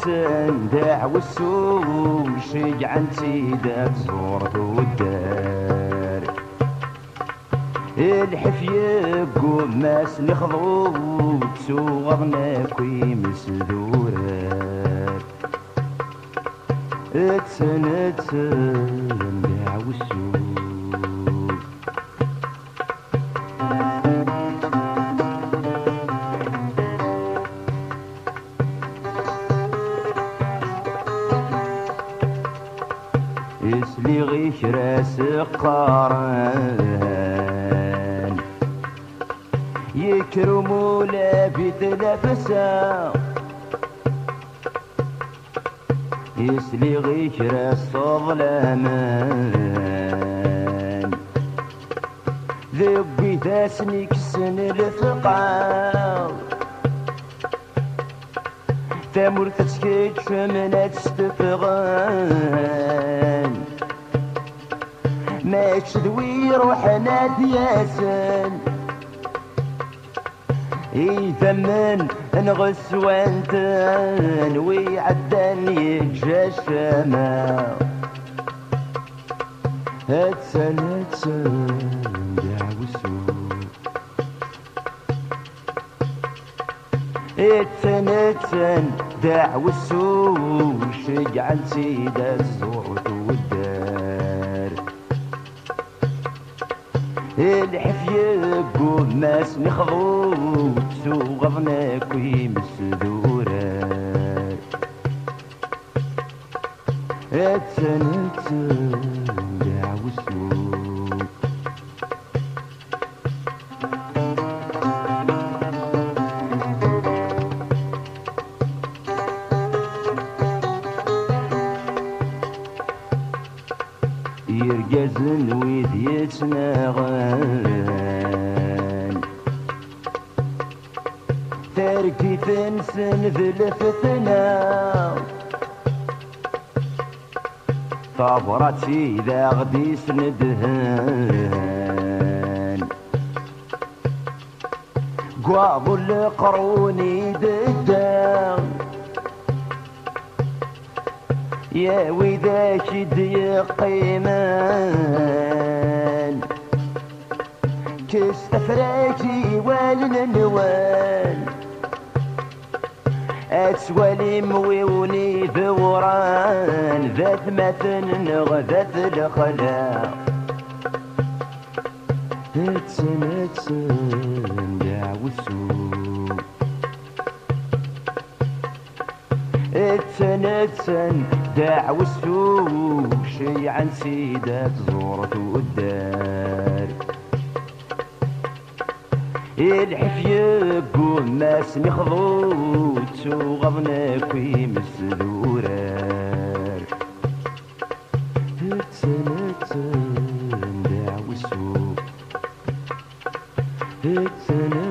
تندع والسوق شجع نسيدك زورت والدار الحفيق قماس لخضوط سوغنا كوي مسدورات تندع والسوق يسلي غيش راس قارن يكرموا لا بتلفسا يسلي غيش راس ظلامان ذبي تاسني كسن الثقال تامور تسكيت شمنا تستفغان ما تشدوي روحنا دياسن يثمن نغس وانتن ويعدن يجا الشمال هتسن دعو السوق اتسن دعو السوق شجع نسيد الزورت والدار الحفيق قماس نخضوط سوغضنا كوي مسدورات اتسن دعو السوق يرجزن ويد يتناغن تركي تنسن ذلفتنا طابرتي ذا غدي سندهن قواض القروني ددان يا وذاك قيمان كستفراجي والنوال أسوالي مويوني ثوران ذات مثل ذات الخلاق تتسن دعو السوق اتسن دعو السوق شيعا سيدات زورت والدار الحفيق قماس مخضوط سوغضنا كوي مسدورات اتسن دعو السوق اتسن